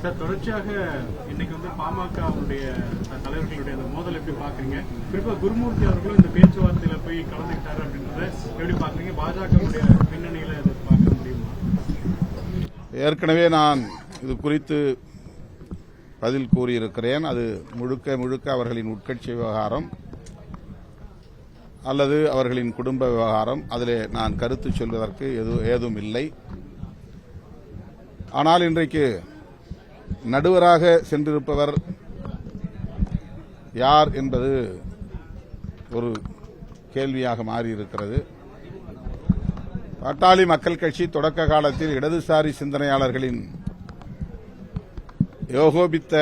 Sir, தொடர்ச்சியாக இன்னைக்கு பாமகவுடைய தலைவர்களுடைய அந்த மோதல் எப்படி பாக்குறீங்க? குறிப்பா குருமூர்த்தி அவர்களும் இந்த பேச்சுவார்த்தையில போய் கலந்துக்கிட்டாரு அப்படின்றத எப்படி பாக்குறீங்க? பாஜகவுடைய பின்னணியில இதை பார்க்க முடியுமா? ஏற்கனவே நான் இது குறித்து பதில் கூறியிருக்கிறேன். அது முழுக்க முழுக்க அவர்களின் உட்கட்சி விவகாரம் அல்லது அவர்களின் குடும்ப விவகாரம். அதிலே நான் கருத்து சொல்வதற்கு ஏதும் இல்லை. ஆனால் இன்றைக்கு நடுவராக சென்றிருப்பவர் யார் என்பது ஒரு கேள்வியாக மாறியிருக்கிறது. பாட்டாளி மக்கள் கட்சி தொடக்க காலத்தில் இடதுசாரி சிந்தனையாளர்களின் ஏகோபித்த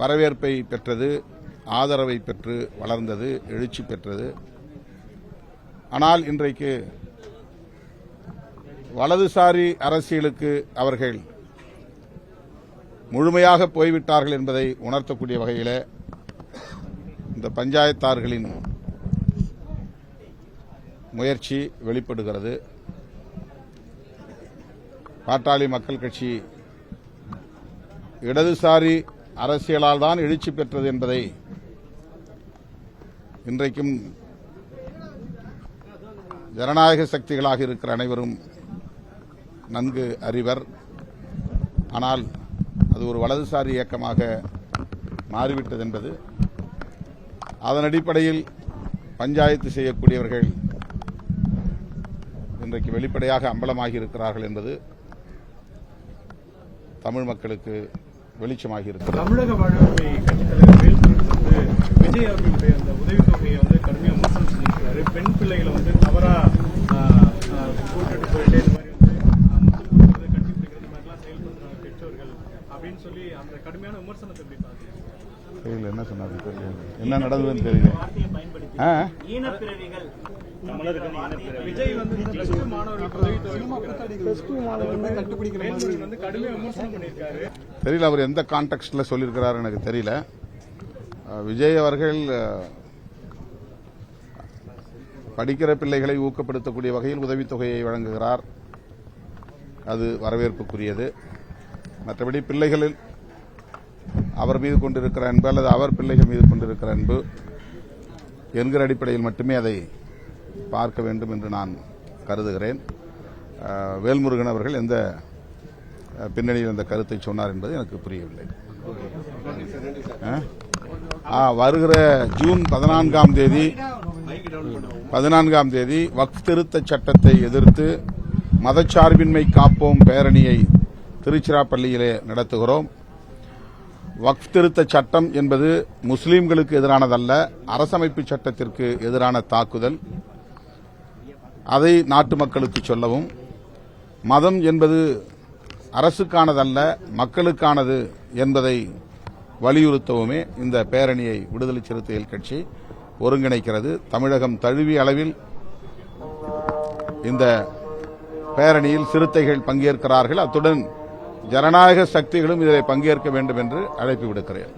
வரவேற்பை பெற்றது, ஆதரவை பெற்று வளர்ந்தது, எழுச்சி பெற்றது. ஆனால் இன்றைக்கு வலதுசாரி அரசியலுக்கு அவர்கள் முழுமையாக போய்விட்டார்கள் என்பதை உணர்த்தக்கூடிய வகையில் இந்த பஞ்சாயத்தார்களின் முயற்சி வெளிப்படுகிறது. பாட்டாளி மக்கள் கட்சி இடதுசாரி அரசியலால் தான் எழுச்சி பெற்றது என்பதை இன்றைக்கும் ஜனநாயக சக்திகளாக இருக்கிற அனைவரும் நன்கு அறிவர். ஆனால் அது ஒரு வலதுசாரி இயக்கமாக மாறிவிட்டது என்பது, அதன் அடிப்படையில் பஞ்சாயத்து செய்யக்கூடியவர்கள் இன்றைக்கு வெளிப்படையாக அம்பலமாகி இருக்கிறார்கள் என்பது தமிழ் மக்களுக்கு வெளிச்சமாகி இருக்கிறது. தமிழக வாழ்வுரிமை கட்சித் தலைவர் வேல்முருகன் விஜய் அவர்களுடைய அந்த உதவித்தொகையை கடுமையாக விமர்சனம் செஞ்சிருக்கிறாரு. பெண் பிள்ளைகளை தவறா கூட்டிட்டு போயிட்டு இந்த மாதிரி கட்டி பிடிக்கிறது மாதிரிலாம் செயல்படுத்துறாங்க பெற்றோர்கள் அப்படின்னு சொல்லி அந்த கடுமையான விமர்சனத்தை எப்படி பாக்குறீங்க? தெரியல, என்ன சொன்னாரு, என்ன நடந்ததுன்னு தெரியல. விஜய் மாணவர்களுக்கு கடுமையாக விமர்சனம் பண்ணியிருக்காரு. தெரியல, அவர் எந்த கான்டெக்ட்ல சொல்லியிருக்கிறார் எனக்கு தெரியல. விஜய் அவர்கள் படிக்கிற பிள்ளைகளை ஊக்கப்படுத்தக்கூடிய வகையில் உதவித்தொகையை வழங்குகிறார். அது வரவேற்புக்குரியது. மற்றபடி பிள்ளைகளில் அவர் மீது கொண்டிருக்கிற அன்பு அல்லது அவர் பிள்ளைகள் மீது கொண்டிருக்கிற அன்பு என்கிற அடிப்படையில் மட்டுமே அதை பார்க்க வேண்டும் என்று நான் கருதுகிறேன். வேல்முருகன் அவர்கள் எந்த பின்னணியில் அந்த கருத்தை சொன்னார் என்பது எனக்கு புரியவில்லை. வருகிற ஜூன் 14ஆம் தேதி வக்ஃப் திருத்த சட்டத்தை எதிர்த்து மதச்சார்பின்மை காப்போம் பேரணியை திருச்சிராப்பள்ளியிலே நடத்துகிறோம். வக்ஃப் திருத்த சட்டம் என்பது முஸ்லீம்களுக்கு எதிரானதல்ல, அரசமைப்பு சட்டத்திற்கு எதிரான தாக்குதல். அதை நாட்டு மக்களுக்கு சொல்லவும், மதம் என்பது அரசுக்கானதல்ல மக்களுக்கானது என்பதை வலியுறுத்தவுமே இந்த பேரணியை விடுதலை சிறுத்தைகள் கட்சி ஒருங்கிணைக்கிறது. தமிழகம் தழுவிய அளவில் இந்த பேரணியில் சிறுத்தைகள் பங்கேற்கிறார்கள். அத்துடன் ஜனநாயக சக்திகளும் இதில் பங்கேற்க வேண்டும் என்று அழைப்பு விடுக்கிறேன்.